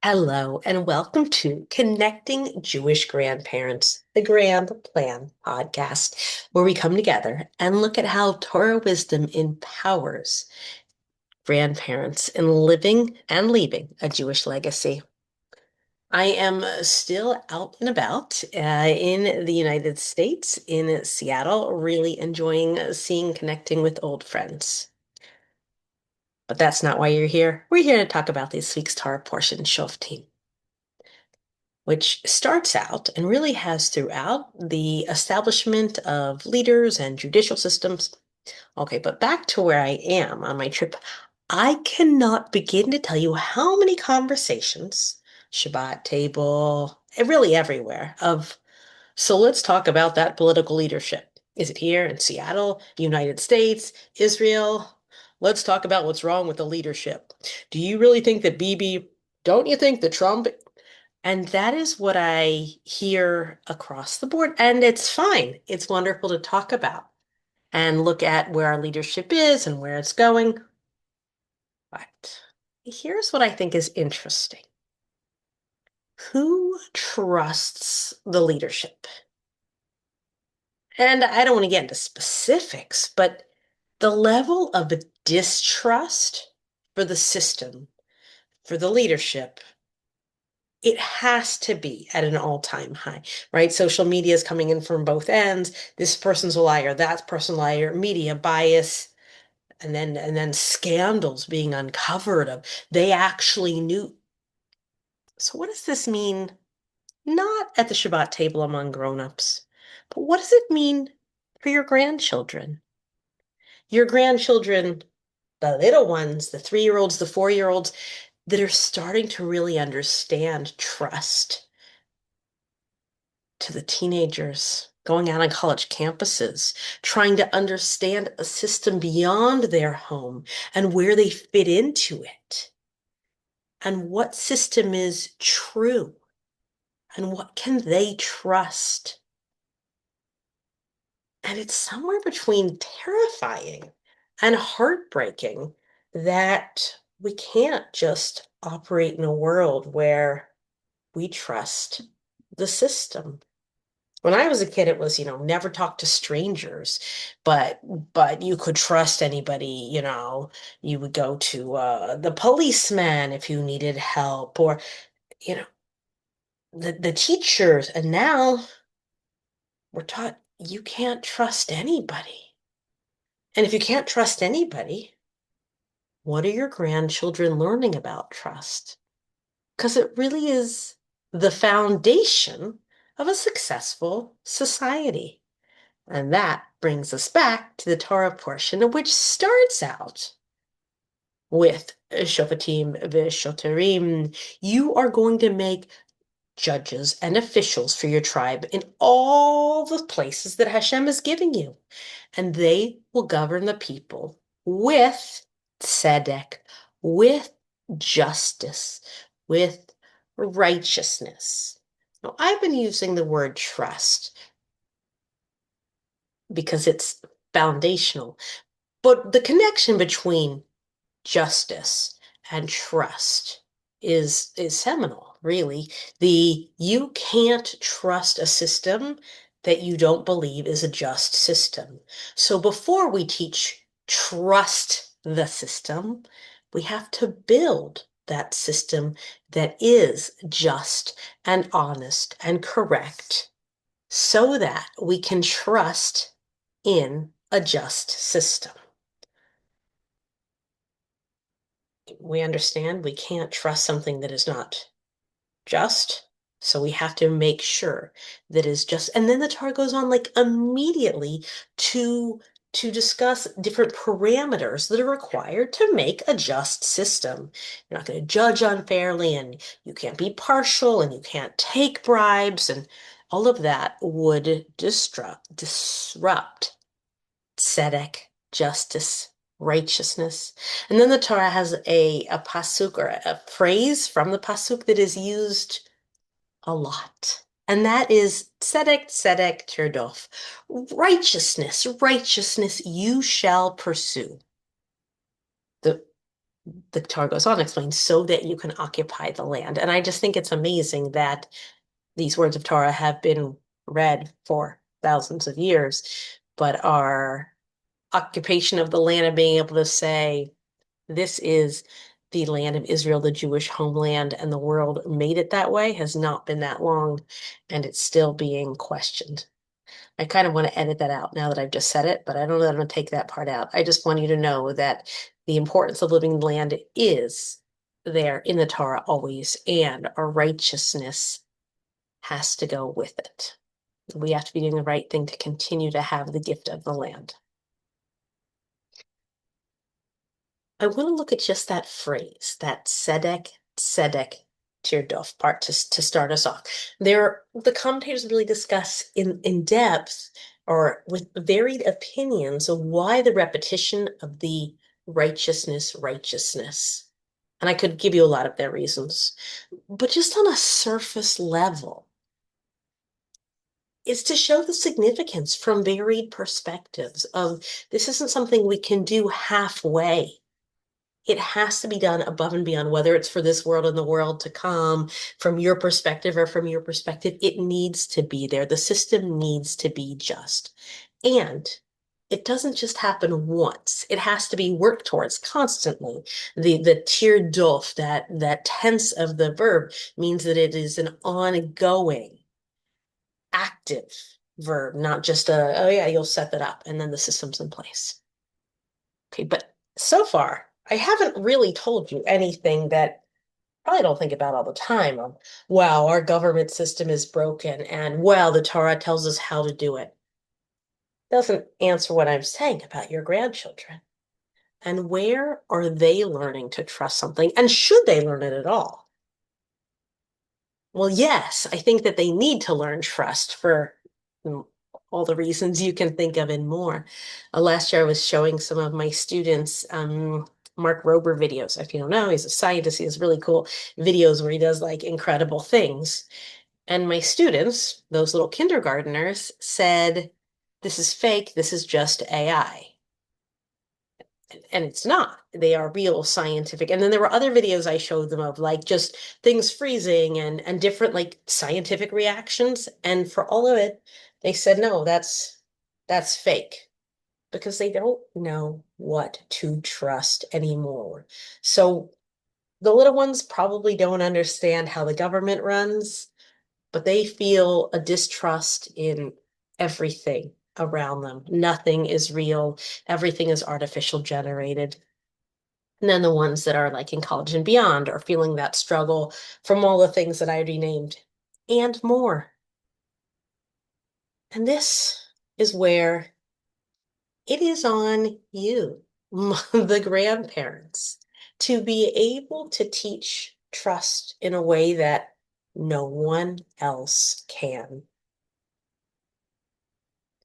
Hello, and welcome to Connecting Jewish Grandparents, the Grand Plan podcast, where we come together and look at how Torah wisdom empowers grandparents in living and leaving a Jewish legacy. I am still out and about in the United States, in Seattle, really enjoying connecting with old friends. But that's not why you're here. We're here to talk about this week's Torah portion, Shoftim, which starts out and really has throughout the establishment of leaders and judicial systems. Okay, but back to where I am on my trip. I cannot begin to tell you how many conversations, Shabbat table, really everywhere, so let's talk about that political leadership. Is it here in Seattle, United States, Israel? Let's talk about what's wrong with the leadership. Do you really think that Bibi, don't you think that Trump, and that is what I hear across the board. And it's fine. It's wonderful to talk about and look at where our leadership is and where it's going. But here's what I think is interesting. Who trusts the leadership? And I don't want to get into specifics, but the level of distrust for the system, for the leadership, it has to be at an all-time high, right? Social media is coming in from both ends. This person's a liar, that person's a liar, media bias, and then scandals being uncovered of they actually knew. So what does this mean? Not at the Shabbat table among grown-ups, but what does it mean for your grandchildren? Your grandchildren, the little ones, the 3-year-olds, the 4-year-olds that are starting to really understand trust, to the teenagers going out on college campuses, trying to understand a system beyond their home and where they fit into it, and what system is true, and what can they trust. And it's somewhere between terrifying and heartbreaking that we can't just operate in a world where we trust the system. When I was a kid, it was, never talk to strangers, but you could trust anybody. You would go to the policeman if you needed help, or, you know, the teachers. And now we're taught you can't trust anybody. And if you can't trust anybody, what are your grandchildren learning about trust? Because it really is the foundation of a successful society. And that brings us back to the Torah portion, which starts out with Shofatim v'Shotarim. You are going to make judges and officials for your tribe in all the places that Hashem is giving you, and they will govern the people with tzedek, with justice, with righteousness. Now, I've been using the word trust because it's foundational. But the connection between justice and trust is seminal, really. You can't trust a system that you don't believe is a just system. So before we teach trust the system, we have to build that system that is just and honest and correct so that we can trust in a just system. We understand we can't trust something that is not just. So we have to make sure that is just. And then the Torah goes on like immediately to to discuss different parameters that are required to make a just system. You're not going to judge unfairly, and you can't be partial, and you can't take bribes, and all of that would disrupt tzedek, justice, righteousness. And then the Torah has a pasuk or a phrase from the pasuk that is used a lot. And that is tzedek, tzedek, tirdof. Righteousness, righteousness you shall pursue. The the Torah goes on to explain, so that you can occupy the land. And I just think it's amazing that these words of Torah have been read for thousands of years, but our occupation of the land and being able to say, this is the land of Israel, the Jewish homeland, and the world made it that way has not been that long, and it's still being questioned. I kind of want to edit that out now that I've just said it, but I don't know that I'm going to take that part out. I just want you to know that the importance of living land is there in the Torah always, and our righteousness has to go with it. We have to be doing the right thing to continue to have the gift of the land. I want to look at just that phrase, that tzedek tirdof part to start us off. The commentators really discuss in depth or with varied opinions of why the repetition of the righteousness. And I could give you a lot of their reasons, but just on a surface level, is to show the significance from varied perspectives of this isn't something we can do halfway. It has to be done above and beyond, whether it's for this world and the world to come, from your perspective or from your perspective, it needs to be there. The system needs to be just. And it doesn't just happen once. It has to be worked towards constantly. The tirdof, that tense of the verb, means that it is an ongoing, active verb, not just oh yeah, you'll set that up and then the system's in place. Okay, but so far, I haven't really told you anything that I probably don't think about all the time. Wow, our government system is broken, and well, the Torah tells us how to do it. Doesn't answer what I'm saying about your grandchildren. And where are they learning to trust something? And should they learn it at all? Well, yes, I think that they need to learn trust for all the reasons you can think of and more. Last year, I was showing some of my students Mark Rober videos. If you don't know, he's a scientist. He has really cool videos where he does like incredible things. And my students, those little kindergarteners, said, this is fake. This is just AI. And it's not. They are real scientific. And then there were other videos I showed them of like just things freezing and different like scientific reactions. And for all of it, they said, no, that's fake because they don't know what to trust anymore. So the little ones probably don't understand how the government runs, but they feel a distrust in everything around them. Nothing is real. Everything is artificial generated. And then the ones that are like in college and beyond are feeling that struggle from all the things that I already named and more. And this is where it is on you, the grandparents, to be able to teach trust in a way that no one else can.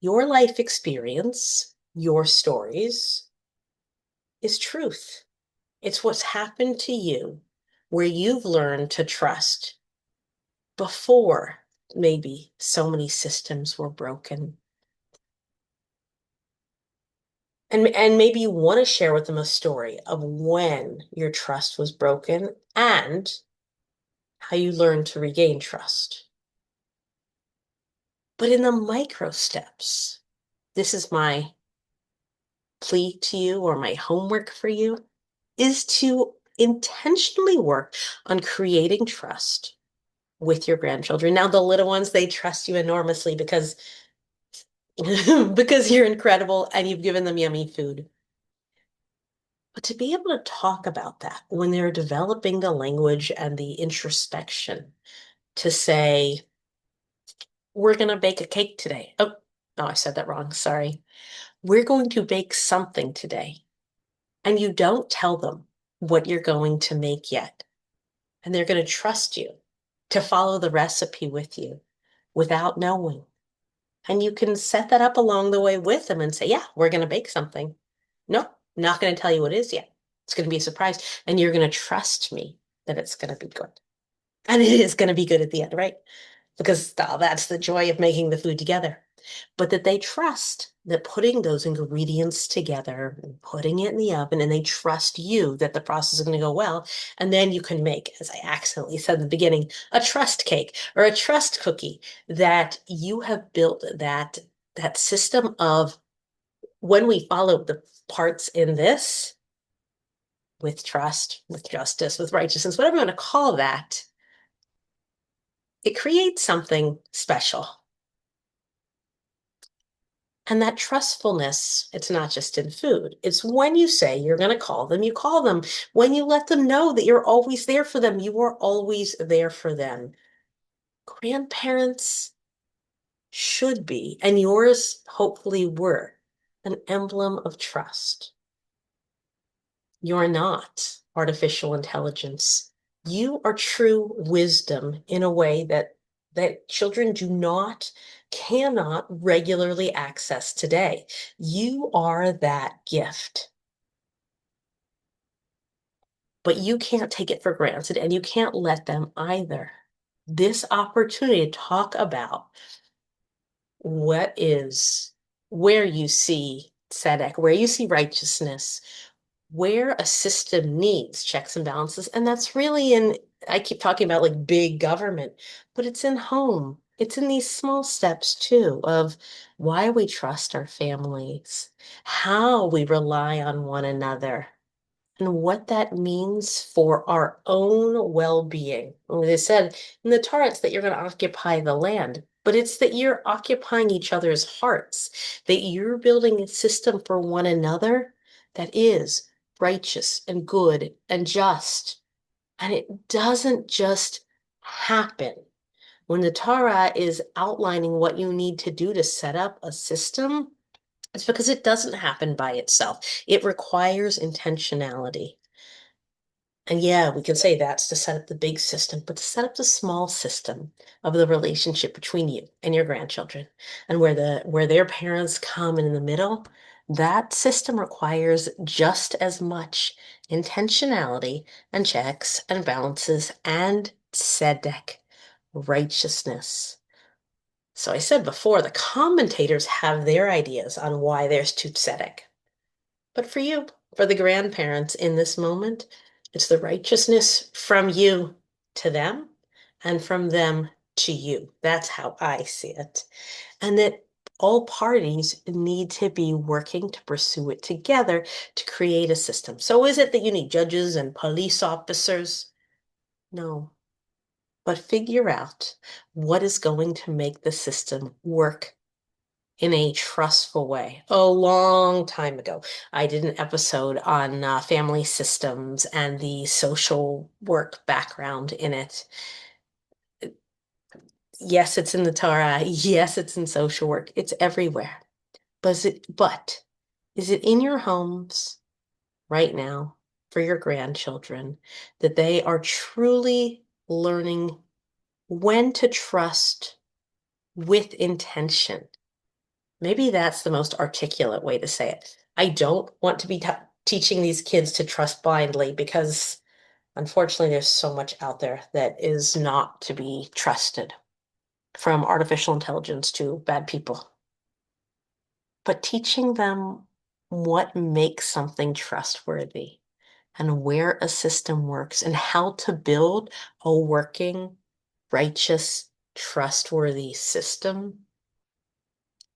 Your life experience, your stories, is truth. It's what's happened to you where you've learned to trust before maybe so many systems were broken. And maybe you want to share with them a story of when your trust was broken and how you learned to regain trust. But in the micro steps, this is my plea to you or my homework for you, is to intentionally work on creating trust with your grandchildren. Now, the little ones, they trust you enormously because because you're incredible and you've given them yummy food. But to be able to talk about that when they're developing the language and the introspection to say, we're going to bake a cake today. Oh, no, I said that wrong. Sorry. We're going to bake something today. And you don't tell them what you're going to make yet. And they're going to trust you to follow the recipe with you without knowing. And you can set that up along the way with them and say, yeah, we're going to bake something. No, not going to tell you what it is yet. It's going to be a surprise. And you're going to trust me that it's going to be good. And it is going to be good at the end, right? Because that's the joy of making the food together. but that they trust that putting those ingredients together and putting it in the oven, and they trust you that the process is going to go well. And then you can make, as I accidentally said in the beginning, a trust cake or a trust cookie, that you have built that system of, when we follow the parts in this, with trust, with justice, with righteousness, whatever you want to call that, it creates something special. And that trustfulness, it's not just in food. It's when you say you're going to call them, you call them. When you let them know that you're always there for them, you are always there for them. Grandparents should be, and yours hopefully were, an emblem of trust. You're not artificial intelligence. You are true wisdom in a way that children cannot regularly access today. You are that gift, but you can't take it for granted, and you can't let them either. This opportunity to talk about where you see tzedek, where you see righteousness, where a system needs checks and balances. And that's really I keep talking about like big government, but it's in home. It's in these small steps too, of why we trust our families, how we rely on one another, and what that means for our own well-being. They said in the Torah, it's that you're going to occupy the land, but it's that you're occupying each other's hearts, that you're building a system for one another that is righteous and good and just. And it doesn't just happen. When the Torah is outlining what you need to do to set up a system, it's because it doesn't happen by itself. It requires intentionality. And yeah, we can say that's to set up the big system, but to set up the small system of the relationship between you and your grandchildren, and where their parents come in the middle, that system requires just as much intentionality and checks and balances and tzedek, righteousness. So I said before, the commentators have their ideas on why there's two tzedek. But for you, for the grandparents in this moment, it's the righteousness from you to them and from them to you. That's how I see it. And that all parties need to be working to pursue it together to create a system. So is it that you need judges and police officers? No. But figure out what is going to make the system work in a trustful way. A long time ago, I did an episode on family systems and the social work background in it. Yes, it's in the Torah. Yes, it's in social work. It's everywhere. But is it in your homes right now for your grandchildren, that they are truly learning when to trust with intention? Maybe that's the most articulate way to say it. I don't want to be teaching these kids to trust blindly, because unfortunately there's so much out there that is not to be trusted, from artificial intelligence to bad people. But teaching them what makes something trustworthy and where a system works and how to build a working, righteous, trustworthy system.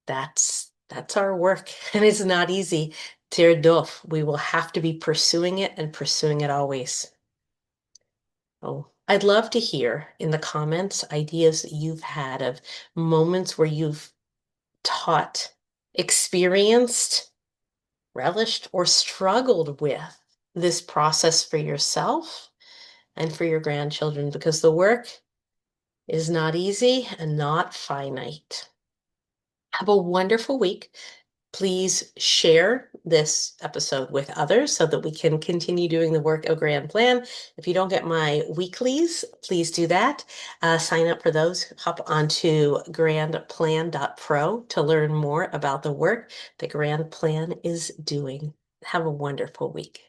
That's our work, and it's not easy. Tirdof, we will have to be pursuing it and pursuing it always. Oh, I'd love to hear in the comments ideas that you've had of moments where you've taught, experienced, relished, or struggled with this process for yourself and for your grandchildren, because the work is not easy and not finite. Have a wonderful week. Please share this episode with others so that we can continue doing the work of Grand Plan. If you don't get my weeklies, please do that. Sign up for those. Hop onto grandplan.pro to learn more about the work that Grand Plan is doing. Have a wonderful week.